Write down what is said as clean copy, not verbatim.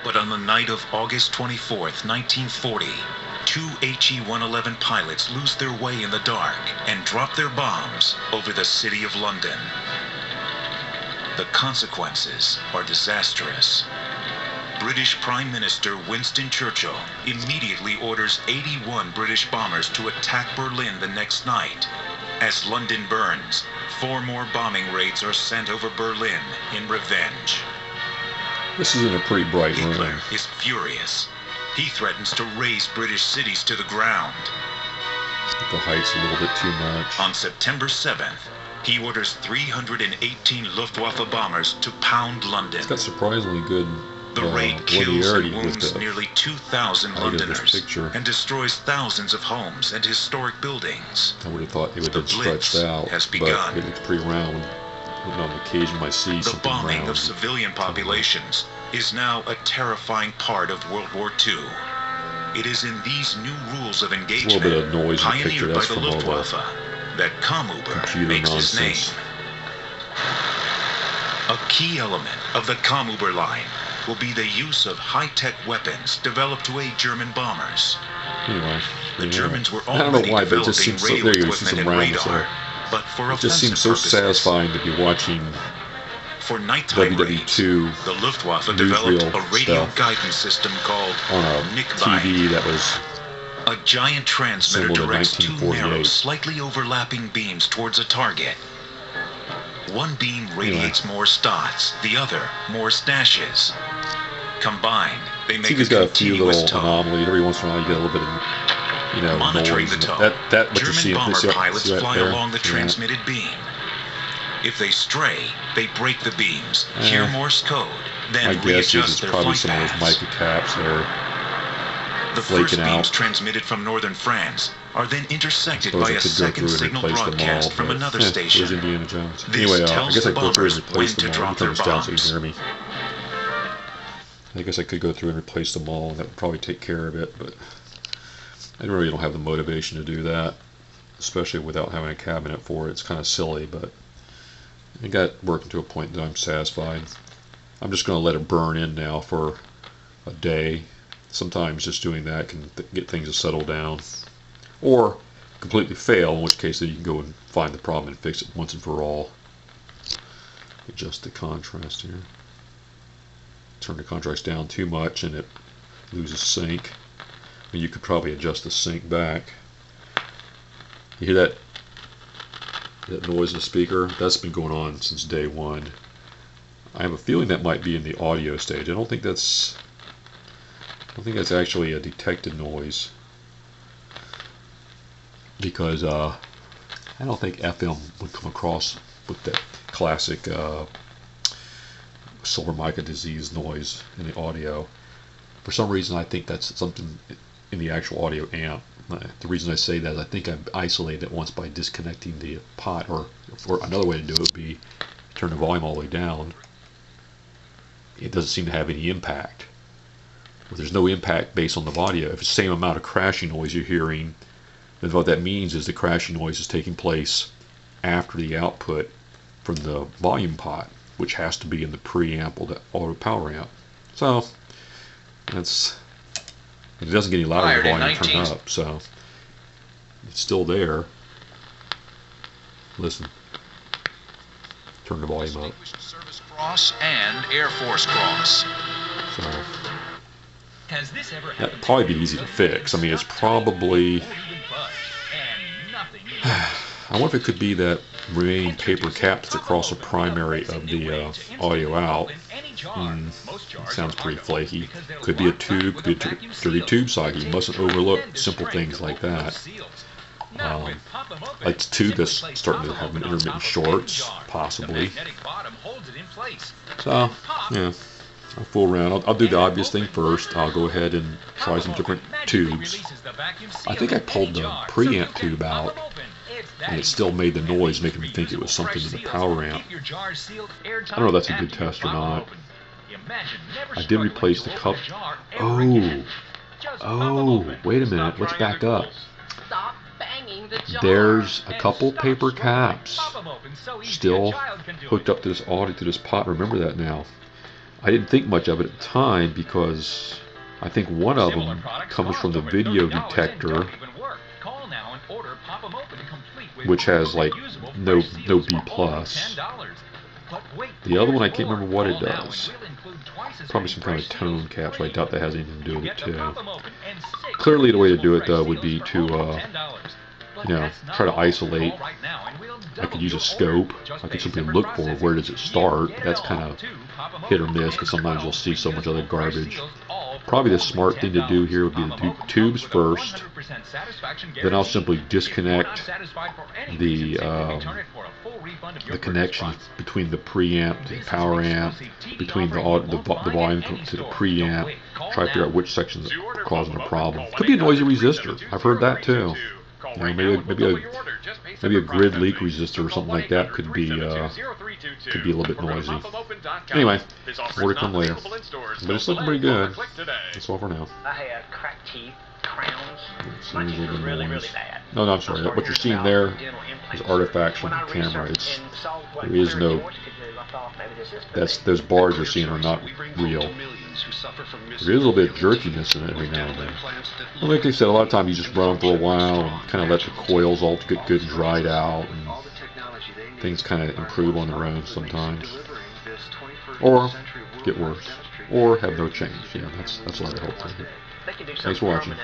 But on the night of August 24th, 1940, two HE-111 pilots lose their way in the dark and drop their bombs over the city of London. The consequences are disastrous. British Prime Minister Winston Churchill immediately orders 81 British bombers to attack Berlin the next night. As London burns, 4 more bombing raids are sent over Berlin in revenge. This is in a pretty bright Hitler room. is furious. He threatens to raze British cities to the ground. The height's a little bit too much. On September 7th, he orders 318 Luftwaffe bombers to pound London. It's got surprisingly good The raid kills and linearity with wounds the nearly 2,000 height of this Londoners picture. and destroys thousands of homes and historic buildings. I would have thought it would The have stretched Blitz out, has but begun. it looks pretty round. And on occasion I see The something bombing round. of civilian populations is now a terrifying part of World War II. It is in these new rules of There's a engagement, little bit of noise in the picture. pioneered by That's the from all the Luftwaffe, that Kamuber computer makes his name. nonsense. A key element of the Kamuber line will be the use of high-tech weapons developed to aid German bombers. Anyway, The yeah. Germans were I don't know already why, but it just developing seems so. radio There you go, see equipment some and rounds there. radar, but for It just seems so offensive purposes. satisfying to be watching For nighttime raids, WW2 the Luftwaffe developed newsreel a radio stuff guidance system called on a Nickbein. TV that was A giant transmitter assembled in directs 2 narrow, 1948. slightly overlapping beams towards a target. One beam radiates more stots, the other more stashes. Combined, they make TV's a got a few continuous little tone. anomalies. Every once in a while, you get a little bit of, Monitoring noise. the tone, That what you're German seeing. bomber See pilots right fly there? along the See that? transmitted beam. If they stray, they break the beams, hear Morse code, My then guess is readjust it's their probably flight some of those paths. mica caps that are The first flaking beams out. transmitted from northern France are then intersected Suppose by I a could go second through and signal replace them all, broadcast from but, another Where's station. Indiana Jones? This Anyway, I tells guess I the could go through and bombers replace when them to all. drop Turn their this down so you bombs. can hear me. I guess I could go through and replace them all, and that would probably take care of it, but I really don't have the motivation to do that, especially without having a cabinet for it. It's kind of silly, but it got working to a point that I'm satisfied. I'm just going to let it burn in now for a day. Sometimes just doing that can get things to settle down, or completely fail, in which case then you can go and find the problem and fix it once and for all. Adjust the contrast here. Turn the contrast down too much and it loses sync. I mean, you could probably adjust the sync back. You hear that noise in the speaker? That's been going on since day one. I have a feeling that might be in the audio stage. I don't think that's actually a detected noise, because I don't think FM would come across with that classic silver mica disease noise in the audio. For some reason, I think that's something in the actual audio amp. The reason I say that is I think I've isolated it once by disconnecting the pot, or another way to do it would be turn the volume all the way down. It doesn't seem to have any impact. Well, there's no impact based on the audio. If it's the same amount of crashing noise you're hearing, then what that means is the crashing noise is taking place after the output from the volume pot, which has to be in the preamp or the auto power amp. So that's, it doesn't get any louder than the volume turned up, so it's still there. Listen, turn the volume up. Service Cross and Air Force Cross. So Has this ever that'd probably be easy to fix. I mean, it's probably, I wonder if it could be that remaining paper cap that's across the primary of the audio out. Sounds pretty flaky. Could be a tube, could be a dirty tube socket. You mustn't overlook simple things like that. Like the tube that's starting to have an intermittent shorts, possibly. So, yeah, I'll fool around. I'll do the obvious thing first. I'll go ahead and try some different tubes. I think I pulled the preamp tube out, and it still made the noise, making me think it was something in the power amp. I don't know if that's a good test or not. I did replace the cup. Oh, wait a minute. Let's back up. There's a couple paper caps still hooked up to this pot. Remember that now. I didn't think much of it at the time because I think one of them comes from the video detector, which has like no B plus. The other one I can't remember what it does. Probably some kind of tone cap, so I doubt that has anything to do with it too. Clearly, the way to do it though would be to try to isolate. I could use a scope. I could simply look for where does it start. That's kind of hit or miss because sometimes you'll see so much other garbage. Probably the smart thing to do here would be to do tubes first. Then I'll simply disconnect the connections between the preamp, the power amp, between the volume to the preamp. Try to figure out which sections are causing the problem. Could be a noisy resistor. I've heard that too. Maybe a grid leak resistor or something like that could be a little bit noisy. Anyway, more to come later. But it's looking pretty good. That's all for now. I had cracked teeth, crowns. My teeth were really bad. No, I'm sorry. What you're seeing there is artifacts from the camera. There is no. Those bars you're seeing are not real. There is a little bit of jerkiness in it every now and then. Well, like I said, a lot of times you just run them for a while and kind of let the coils all get good and dried out, and things kind of improve on their own sometimes, or get worse, or have no change. That's what I hope for. Thanks for watching.